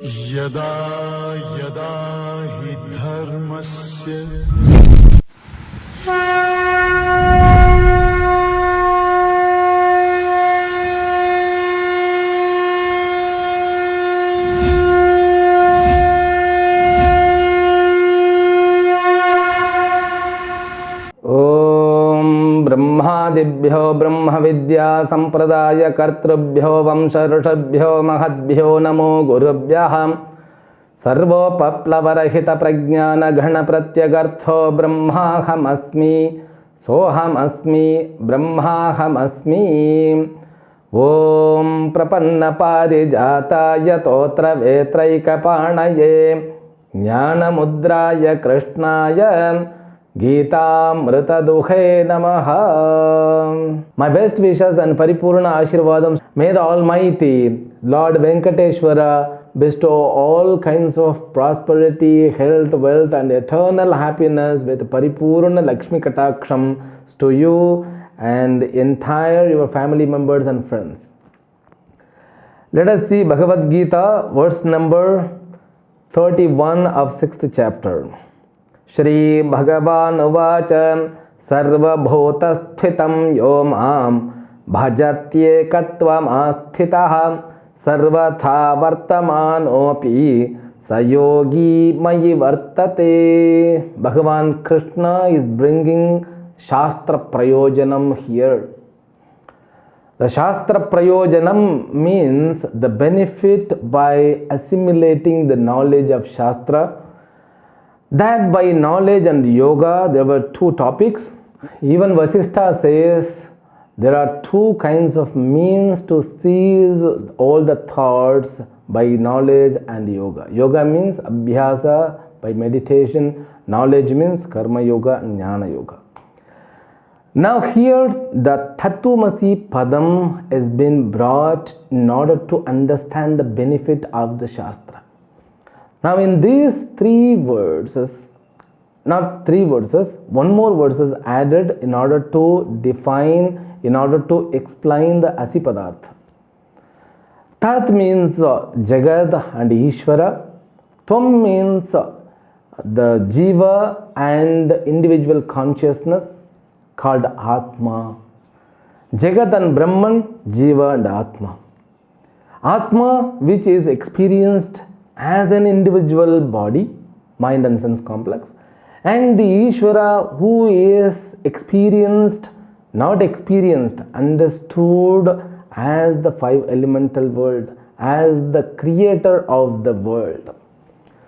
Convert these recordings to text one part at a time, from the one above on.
यदा यदा हि धर्मस्य ब्रह्मादिभ्यो ब्रह्मविद्या संप्रदाय कर्तृभ्यो वंश ऋषभ्यो महद्भ्यो नमो गुरुभ्यः सर्वोपप्लवरहित प्रज्ञान घन प्रत्यगर्थो ब्रह्माहमस्मि सोहमस्मि ब्रह्माहमस्मि। ओम प्रपन्न पारिजाताय तोत्र वेत्रैकपाणये ज्ञानमुद्राय कृष्णाय गीतामृतदुहे नमः। My best wishes and paripurna ashirvadam. May the Almighty Lord Venkateshwara bestow all kinds of prosperity, health, wealth and eternal happiness with paripurna Lakshmi Kataksham to you and entire your family members and friends. Let us see Bhagavad Gita, verse number 31 of 6th chapter. Shri Bhagavan Uvacha Sarvabhutasthhitam Yo Mam Bhajatyekatvam Asthitaha Sarvatha Vartamanopi Sayogi Mayi Vartate. Bhagavan Krishna is bringing Shastra Prayojanam here. The Shastra Prayojanam means the benefit by assimilating the knowledge of Shastra. That by knowledge and yoga there were two topics. Even Vasishtha says there are two kinds of means to seize all the thoughts by knowledge and yoga. Yoga means abhyasa, by meditation. Knowledge means karma yoga and jnana yoga. Now here the Tattvamasi Padam has been brought in order to understand the benefit of the Shastra. Now in these one more verse is added in order to define, in order to explain the Asipadartha. Tat means Jagad and Ishvara. Tvam means the Jiva and individual consciousness called Atma. Jagat and Brahman, Jiva and Atma. Atma, which is experienced as an individual body, mind and sense complex, and the Ishvara who is experienced, not experienced, understood as the five elemental world, as the creator of the world.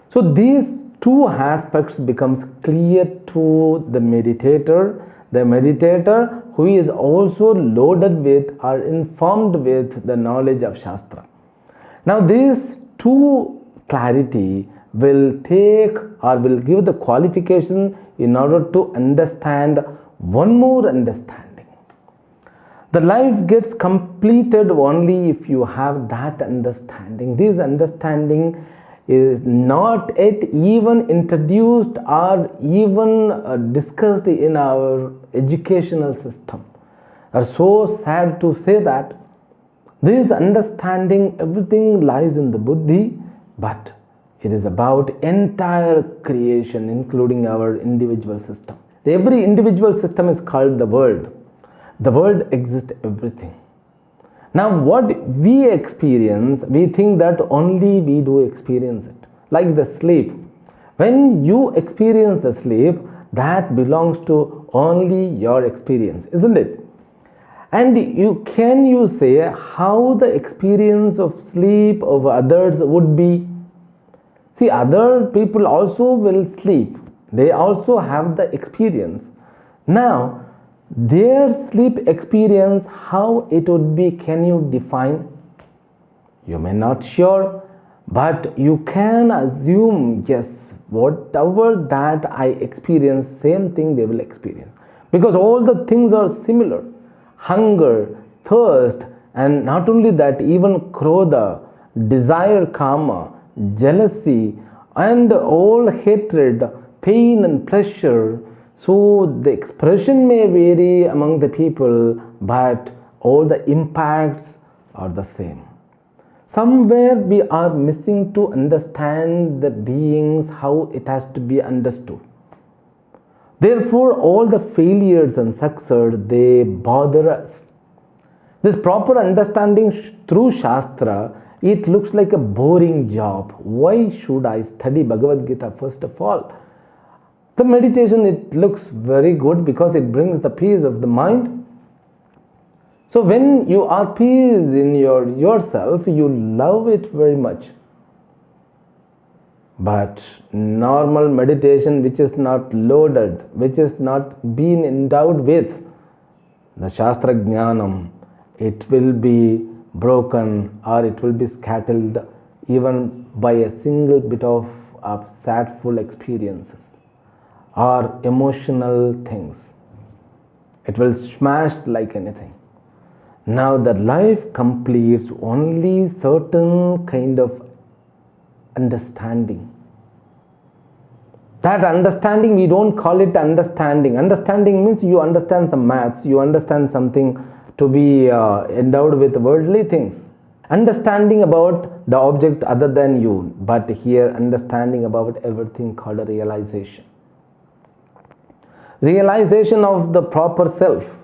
So these two aspects becomes clear to the meditator who is also loaded with or informed with the knowledge of Shastra. Now these two clarity will take or will give the qualification in order to understand one more understanding. The life gets completed only if you have that understanding. This understanding is not yet even introduced or even discussed in our educational system. Are so sad to say that this understanding, everything lies in the buddhi, but it is about entire creation, including our individual system. Every individual system is called the world. The world exists everything. Now what we experience, we think that only we do experience it. Like the sleep. When you experience the sleep, that belongs to only your experience, isn't it? And you say how the experience of sleep of others would be? See, other people also will sleep. They also have the experience. Now, their sleep experience, how it would be, can you define? You may not sure, but you can assume, yes, whatever that I experience, same thing they will experience. Because all the things are similar. Hunger, thirst, and not only that, even krodha, desire, kama, jealousy, and all hatred, pain and pleasure. So the expression may vary among the people, but all the impacts are the same. somewhere we are missing to understand the beings, how it has to be understood. Therefore, all the failures and success, they bother us. This proper understanding through Shastra, it looks like a boring job. Why should I study Bhagavad Gita first of all? The meditation, it looks very good because it brings the peace of the mind. So when you are peace in yourself, you love it very much. But normal meditation which is not loaded, which is not been endowed with the Shastra Jnanam, it will be broken or it will be scattered even by a single bit of sadful experiences or emotional things. It will smash like anything. Now the life completes only certain kind of understanding. That understanding, we don't call it understanding. Understanding means you understand some maths, you understand something to be endowed with worldly things. Understanding about the object other than you, but here understanding about everything called a realization. Realization of the proper self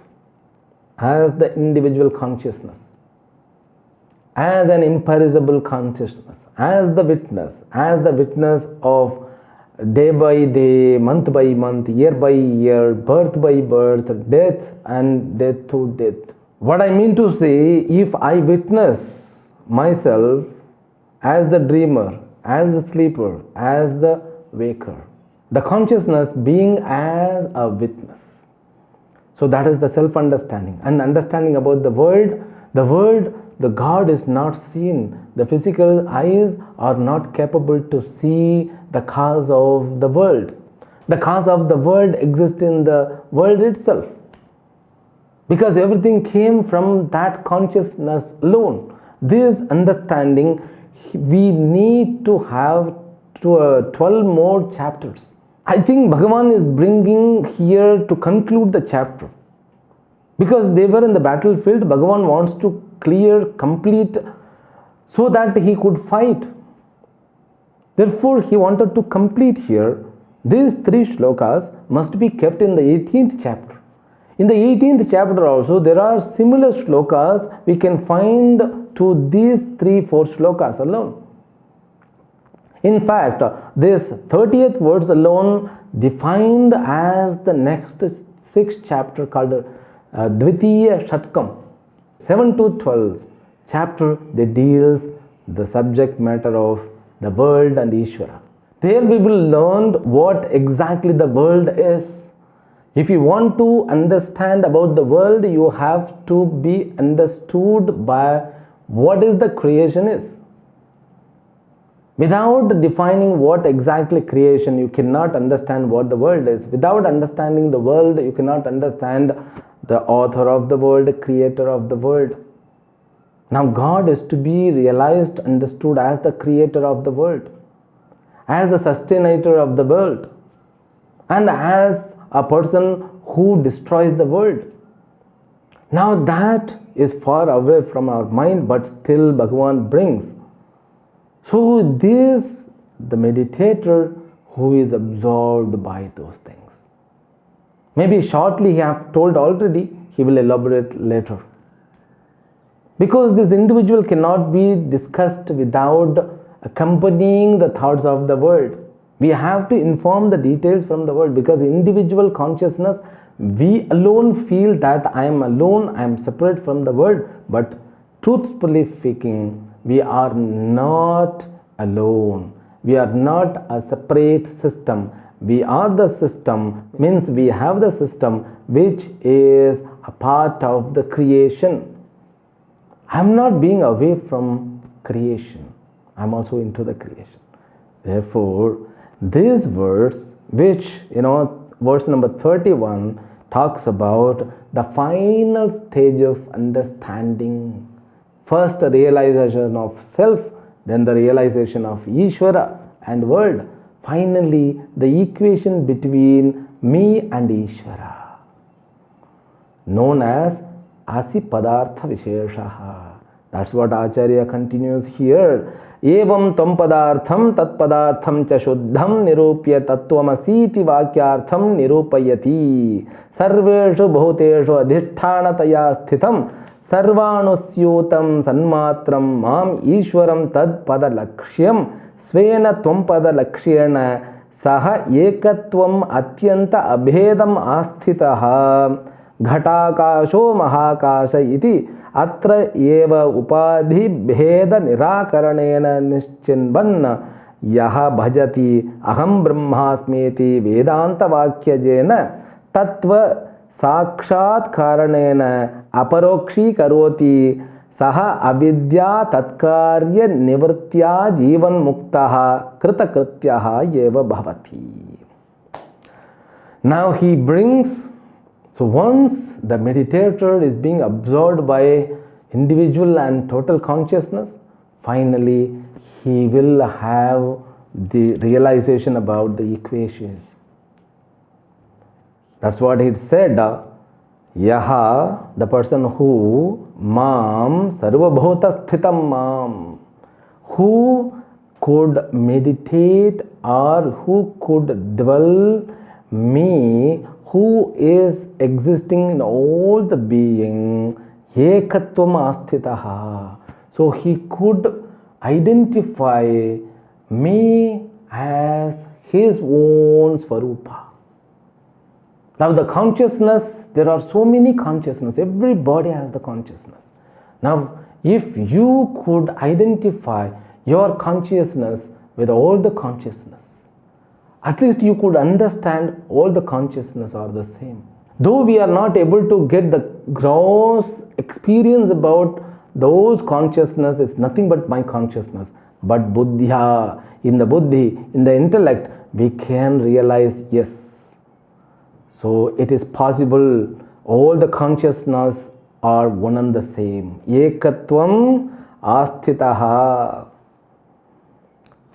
as the individual consciousness, as an imperishable consciousness, as the witness of day by day, month by month, year by year, birth by birth, death and death to death. What I mean to say, if I witness myself as the dreamer, as the sleeper, as the waker, the consciousness being as a witness. So that is the self-understanding. And understanding about the world, the God is not seen. The physical eyes are not capable to see the cause of the world. The cause of the world exists in the world itself. Because everything came from that consciousness alone. This understanding, we need to have 12 more chapters. I think Bhagavan is bringing here to conclude the chapter. Because they were in the battlefield, Bhagavan wants to clear, complete, so that he could fight. Therefore, he wanted to complete here. These 3 shlokas must be kept in the 18th chapter. In the 18th chapter also, there are similar shlokas we can find to these 3-4 shlokas alone. In fact, this 30th verse alone defined as the next 6th chapter called Dvitiya Shatkam. 7 to 12 chapter, they deals the subject matter of the world and Ishvara. There we will learn what exactly the world is. If you want to understand about the world, you have to be understood by what is the creation is. Without defining what exactly creation, you cannot understand what the world is. Without understanding the world, you cannot understand the author of the world, creator of the world. Now God is to be realized, understood as the creator of the world, as the sustainer of the world, and as a person who destroys the world. Now that is far away from our mind, but still Bhagavan brings. So this, the meditator who is absorbed by those things. Maybe shortly he have told already, he will elaborate later. Because this individual cannot be discussed without accompanying the thoughts of the world. We have to inform the details from the world, because individual consciousness, we alone feel that I am alone, I am separate from the world. But truthfully speaking, we are not alone. We are not a separate system. We are the system, means we have the system which is a part of the creation. I am not being away from creation. I am also into the creation. Therefore, this verse, which, verse number 31, talks about the final stage of understanding. First, the realization of self, then the realization of Ishvara and world. Finally, the equation between me and Ishvara, known as Asi Padartha Visheshaha. That's what Acharya continues here. Evam tvam padartham tat padartham cha shuddham nirupya tattvamasiti vakyartham nirupayati sarveshu bhuteshu adhishthanataya sthitam sarvanusyutam sanmatram mam ishwaram tad pada lakshyam svena tvam pada lakshyena saha ekatvam atyanta abhedam asthitaha घटाकाशो महाकाश इति अत्र एव उपाधि भेद निराकरणेन निश्चिन्वन् यः भजति अहं ब्रह्मास्मीति वेदांत वाक्यजेन तत्व साक्षात्कारणेन अपरोक्षीकरोति सः अविद्या तत्कार्य निवृत्त्या जीवन्मुक्तः कृतकृत्यः एव भवति. Now he brings, so once the meditator is being absorbed by individual and total consciousness, finally he will have the realization about the equation. That's what he said. Yaha, the person who mam sarvabhuta sthitam mam, who could meditate or who could dwell me, who is existing in all the being, ekatvam asthitaha. So he could identify me as his own Swarupa. Now the consciousness, there are so many consciousness, everybody has the consciousness. Now if you could identify your consciousness with all the consciousness, at least you could understand all the consciousness are the same. Though we are not able to get the gross experience about those consciousness is nothing but my consciousness, but buddhya, in the buddhi, in the intellect, we can realize yes. So it is possible, all the consciousness are one and the same. Ekatvam asthitaha.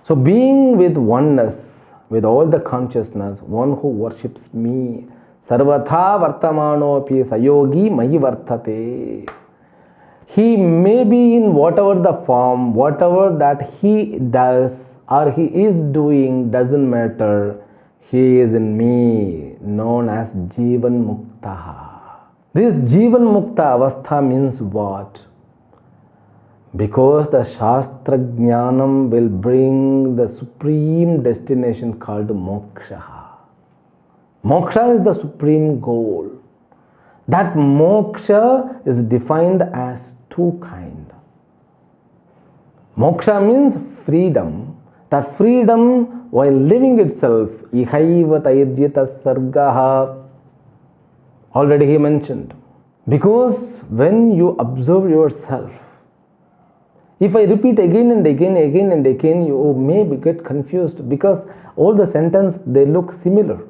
So being with oneness, with all the consciousness, one who worships me, sarvatha vartamanopi sayogi mahi vartate. He may be in whatever the form, whatever that he does or he is doing doesn't matter. He is in me, known as Jivan Mukta. This Jivan Mukta avastha means what? Because the Shastra Jnanam will bring the supreme destination called Moksha. Moksha is the supreme goal. That Moksha is defined as two kinds. Moksha means freedom. That freedom while living itself, ihaiva tairjita sargaha, already he mentioned. Because when you observe yourself, if I repeat again and again, you may get confused because all the sentences, they look similar.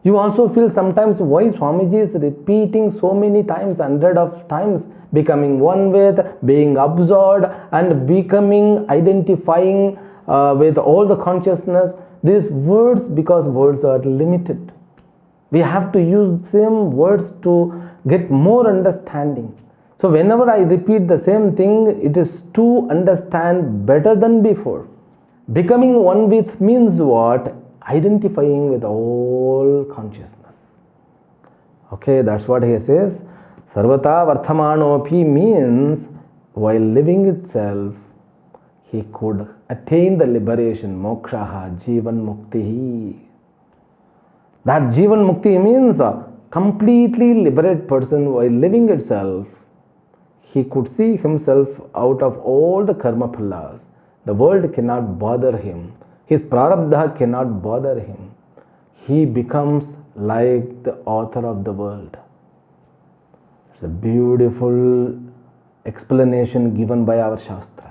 You also feel sometimes why Swamiji is repeating so many times, hundred of times, becoming one with, being absorbed and becoming, identifying with all the consciousness. These words, because words are limited. We have to use same words to get more understanding. So whenever I repeat the same thing, it is to understand better than before. Becoming one with means what? Identifying with all consciousness. Okay, that's what he says. Sarvata varthamanopi means while living itself, he could attain the liberation, mokshaha, jivan muktihi. That jivan mukti means a completely liberated person while living itself. He could see himself out of all the karma phallas. The world cannot bother him. His prarabdha cannot bother him. He becomes like the author of the world. It's a beautiful explanation given by our Shastra.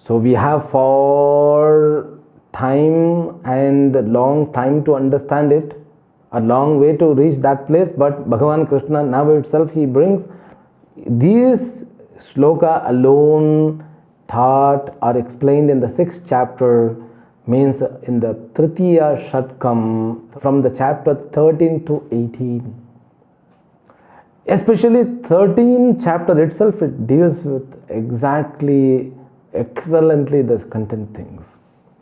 So we have for time and long time to understand it, a long way to reach that place, but Bhagavan Krishna now itself he brings these sloka alone taught or explained in the 6th chapter, means in the Tritiya Shatkam from the chapter 13 to 18. Especially 13th chapter itself, it deals with exactly, excellently the content things.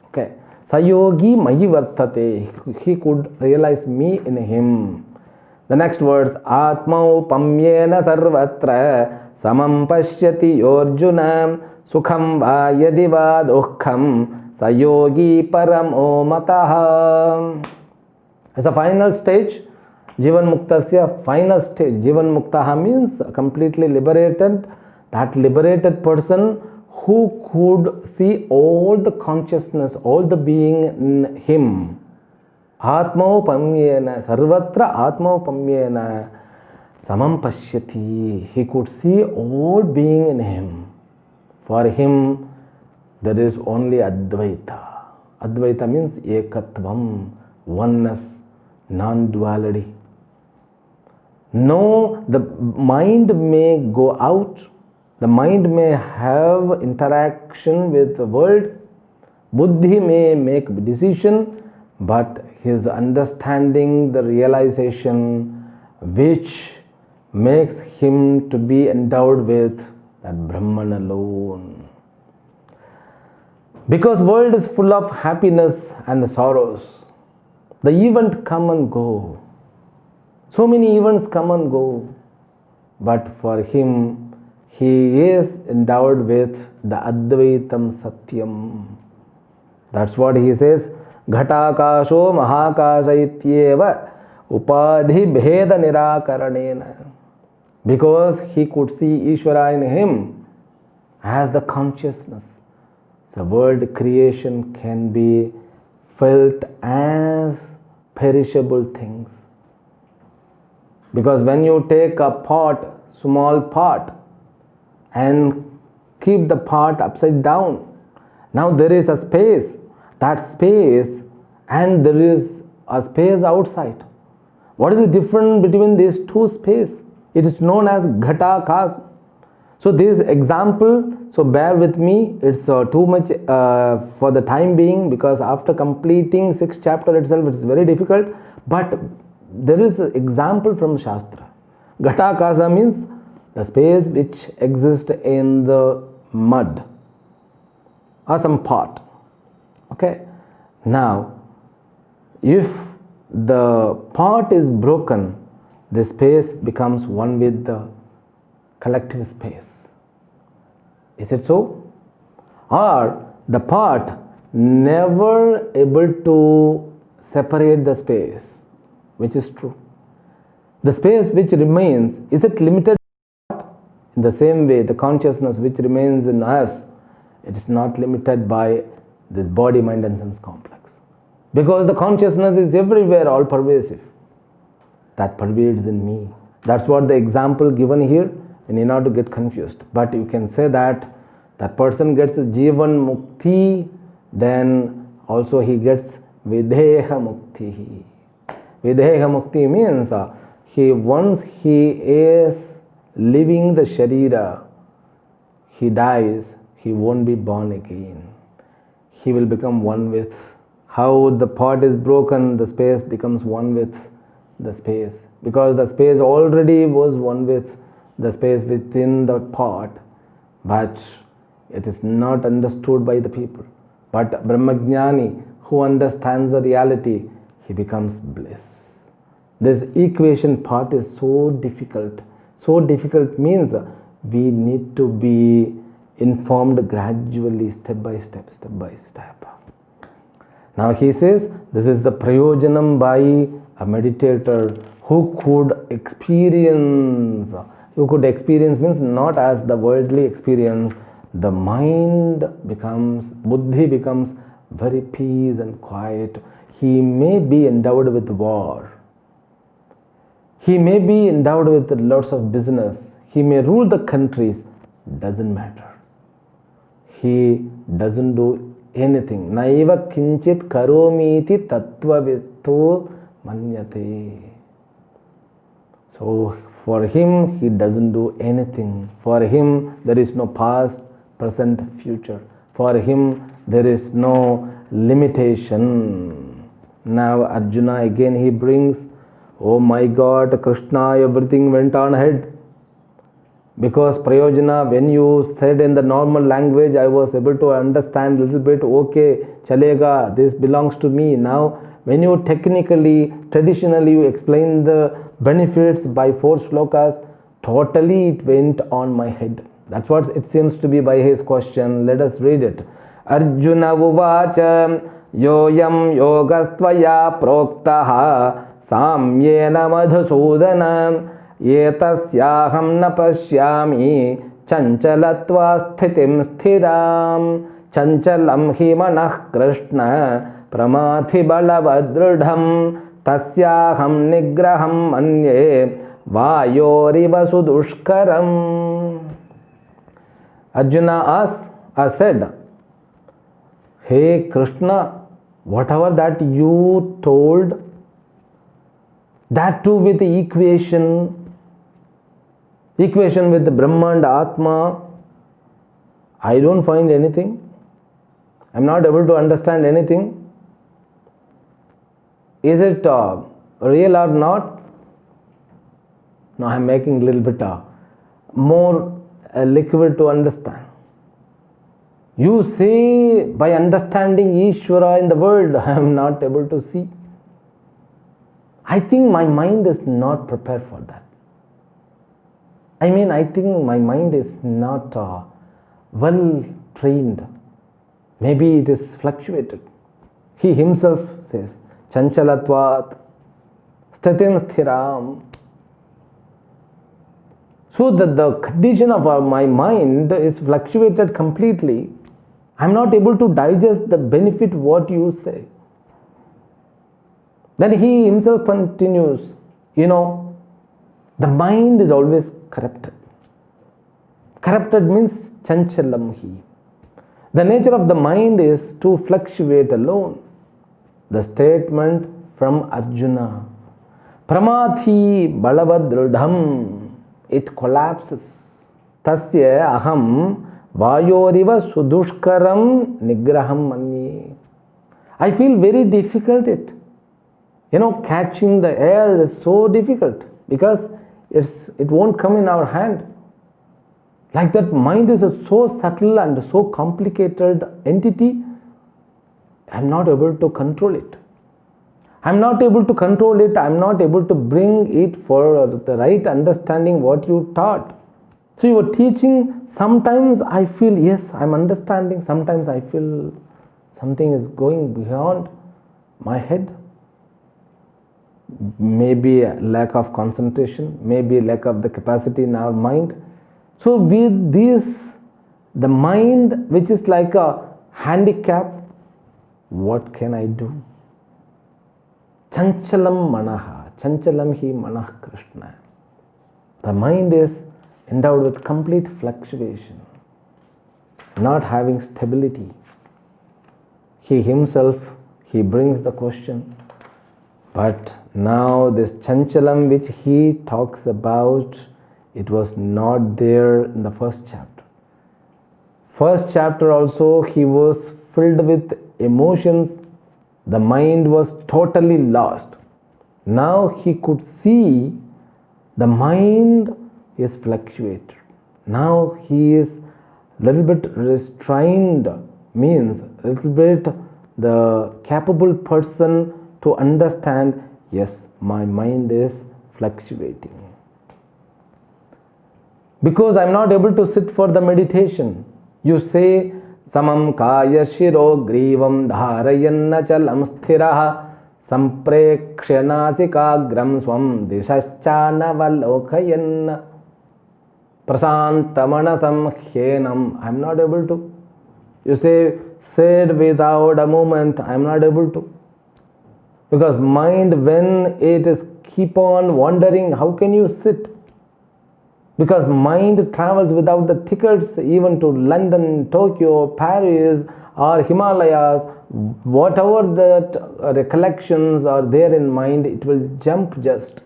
Okay. Sayogi mayi vartate. He could realize me in him. The next words, Atmau pamyena sarvatra samam pashyati yorjuna sukham va yadi va dukkham sayogi paramo mataha. As a final stage, Jivan Muktasya final stage. Jivan Muktaha means completely liberated. That liberated person who could see all the consciousness, all the being in him. Atmau pamyena, sarvatra atmau pamyena samam pashyati. He could see all being in him. For him, there is only Advaita. Advaita means ekatvam, oneness, non-duality. No, the mind may go out, the mind may have interaction with the world, buddhi may make decision, but his understanding, the realization which makes him to be endowed with that Brahman alone. Because world is full of happiness and sorrows. The event come and go. So many events come and go. But for him, he is endowed with the Advaitam Satyam. That's what he says. Ghatakasho mahakasha ityeva upadhi bheda nirakaranena. Because he could see Ishvara in him as the consciousness. The world creation can be felt as perishable things. Because when you take a pot, small pot, and keep the pot upside down, now there is a space. That space, and there is a space outside. What is the difference between these two spaces? It is known as Ghatakas. So this example, so bear with me, it's too much for the time being, because after completing 6th chapter itself, it's very difficult. But there is an example from Shastra. Ghatakasa means the space which exists in the mud or some pot. Okay. Now, if the pot is broken, the space becomes one with the collective space. Is it so? Or the pot never able to separate the space, which is true. The space which remains, is it limited? In the same way, the consciousness which remains in us, it is not limited by this body, mind and sense complex. Because the consciousness is everywhere, all pervasive. That pervades in me. That's what the example given here, and you not to get confused. But you can say that that person gets Jivan Mukti, then also he gets Videha Mukti. Videha Mukti means once he is leaving the Sharira, he dies, he won't be born again. He will become one with. How the pot is broken, the space becomes one with the space. Because the space already was one with the space within the pot, but it is not understood by the people. But Brahmajnani, who understands the reality, he becomes bliss. This equation part is so difficult. So difficult means we need to be informed gradually, step by step, step by step. Now he says, this is the prayojanam by a meditator who could experience. Who could experience means not as the worldly experience. The mind becomes, buddhi becomes very peace and quiet. He may be endowed with war. He may be endowed with lots of business. He may rule the countries. Doesn't matter. He doesn't do anything. Naiva kinchit karomiti tattvavitto manyate. So for him, he doesn't do anything. For him, there is no past, present, future. For him, there is no limitation. Now Arjuna again he brings Oh my God, Krishna, everything went on ahead. Because Prayojana, when you said in the normal language, I was able to understand a little bit, okay, chalega, this belongs to me. Now, when you technically, traditionally, you explain the benefits by 4 slokas, totally it went on my head. That's what it seems to be by his question. Let us read it. Arjuna uvacha yoyam yogastvaya proktaha samyena madhusudana एतस्याहं न पश्यामि चञ्चलत्वा स्थितिं स्थिरां चञ्चलं हि मनः कृष्ण प्रमाथि बलवदृढं तस्याहं निग्रहं मन्ये वायोरिव सुदुष्करम्. Arjuna said, Hey Krishna, whatever that you told, that too with the equation with the Brahma and Atma, I don't find anything. I'm not able to understand anything. Is it real or not? No, I'm making a little bit more liquid to understand. You say by understanding Ishvara in the world, I am not able to see. I think my mind is not prepared for that. I think my mind is not well trained. Maybe it is fluctuated. He himself says, Chanchalatvat Sthitim Sthiram. So that the condition of my mind is fluctuated completely. I'm not able to digest the benefit what you say. Then he himself continues, the mind is always corrupted. Corrupted means chanchalam hi. The nature of the mind is to fluctuate alone. The statement from Arjuna, Pramathi balavadrudham, it collapses. Tasya aham vayoriva sudushkaram nigraham manye. I feel very difficult it. Catching the air is so difficult because it won't come in our hand. Like that, mind is a so subtle and so complicated entity. I'm not able to control it. I'm not able to control it. I'm not able to bring it for the right understanding what you taught. So you were teaching, sometimes I feel, yes, I'm understanding. Sometimes I feel something is going beyond my head. Maybe lack of concentration, maybe lack of the capacity in our mind. So with this, the mind which is like a handicap, what can I do? Chanchalam manaha, chanchalam hi manah Krishna. The mind is endowed with complete fluctuation, not having stability. He himself, he brings the question. But now this chanchalam which he talks about, it was not there in the first chapter. First chapter also he was filled with emotions. The mind was totally lost. Now he could see the mind is fluctuated. Now he is a little bit restrained, means a little bit the capable person to understand, yes, my mind is fluctuating. Because I'm not able to sit for the meditation. You say, Samam kaya shiro grivam dharayanna chalam sthiraha samprekshya nasikagram swam dishascha navalokhayanna prasantamanasam hyenam. I'm not able to. You say, said without a movement, I'm not able to. Because mind, when it is keep on wandering, how can you sit? Because mind travels without the tickets even to London, Tokyo, Paris or Himalayas. Whatever that recollections are there in mind, it will jump just.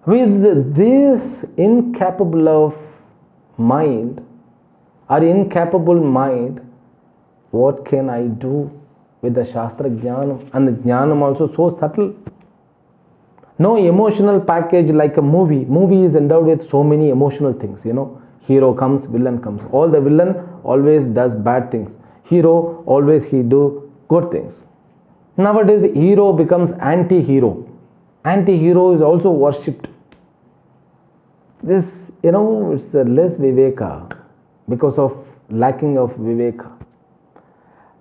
With this incapable of mind or incapable mind, what can I do with the Shastra Jnanam? And the Jnanam also so subtle. No emotional package like a movie. Movie is endowed with so many emotional things, Hero comes, villain comes. All the villain always does bad things. Hero always he do good things. Nowadays hero becomes anti-hero. Anti-hero is also worshipped. This, it's less viveka because of lacking of viveka.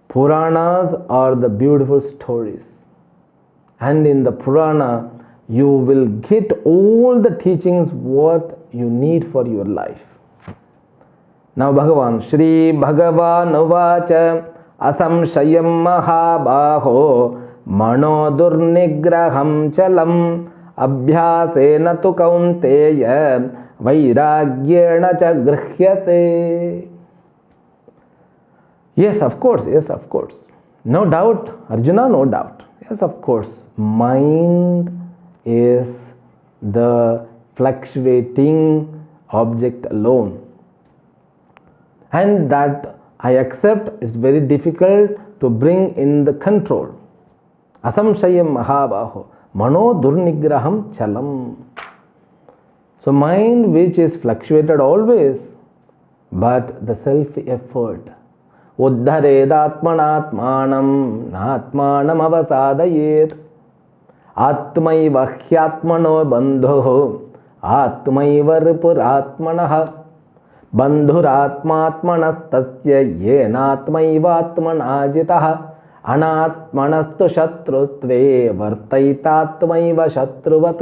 Puranas are the beautiful stories. And in the Purana, you will get all the teachings what you need for your life. Now Bhagavan, Shri Bhagavan Uvacha Asamshayam Mahabaho Mano Durnigraham Chalam Abhyasena tu kaunteya Vairagyena cha grihyate. Yes, of course. No doubt, Arjuna, no doubt. Yes, of course. Mind is the fluctuating object alone. And that I accept it's very difficult to bring in the control. Asamshayam Mahabaho Mano Durnigraham Chalam. So mind which is fluctuated always, but the self-effort. Uddharedatmanatmanam natmanam avasadayet atmaiva hyatmano bandho atmaiva ripuratmanah bandhuratmatmanastasya yenatmaivatmanajitah anatmanastu shatrutve vartaitatmaiva shatruvat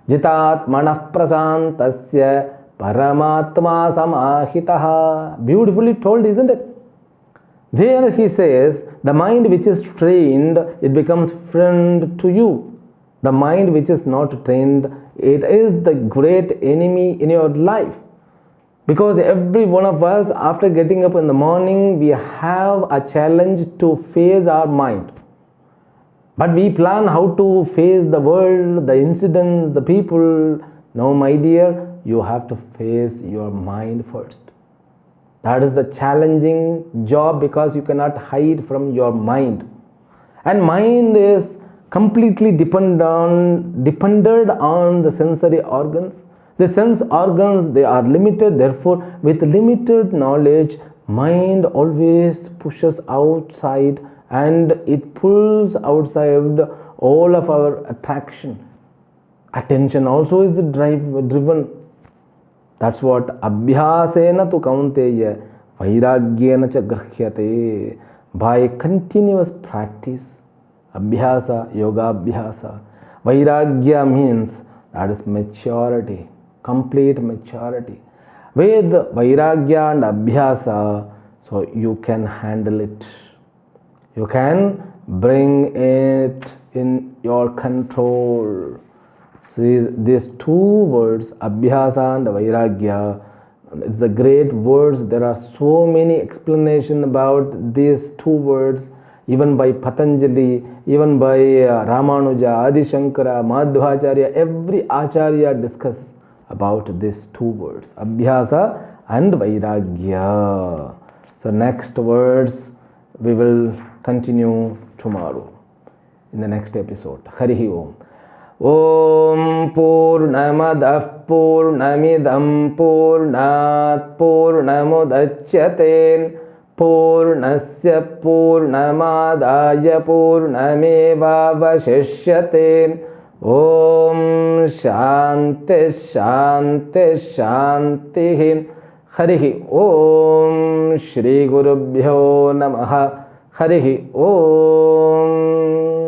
jitatmanah prasantasya paramatma samahitah. Beautifully told, isn't it? There he says, the mind which is trained, it becomes friend to you. The mind which is not trained, it is the great enemy in your life. Because every one of us, after getting up in the morning, we have a challenge to face our mind. But we plan how to face the world, the incidents, the people. No, my dear, you have to face your mind first. That is the challenging job because you cannot hide from your mind. And mind is completely dependent on the sensory organs. The sense organs, they are limited. Therefore, with limited knowledge, mind always pushes outside and it pulls outside all of our attraction. Attention also is driven. That's what abhyasena tu kaunteya vairagyena cha grihyate. By continuous practice, abhyasa, yoga abhyasa. Vairagya means that is maturity, complete maturity. With vairagya and abhyasa, so you can handle it. You can bring it in your control. See, these two words, abhyasa and vairagya, it's a great words. There are so many explanations about these two words, even by Patanjali, even by Ramanuja, Adi Shankara, Madhvacharya. Every Acharya discusses about these two words, abhyasa and vairagya. So next words we will continue tomorrow in the next episode. Harihi Om. Om Purnamadah Purnamidam Purnat Purnamudachyate Purnasya Purnamadaya Purnameva Vashishyate. Om Shanti Shanti Shanti. Harihi Om. Shri Gurubhyo Namaha. Harihi Om.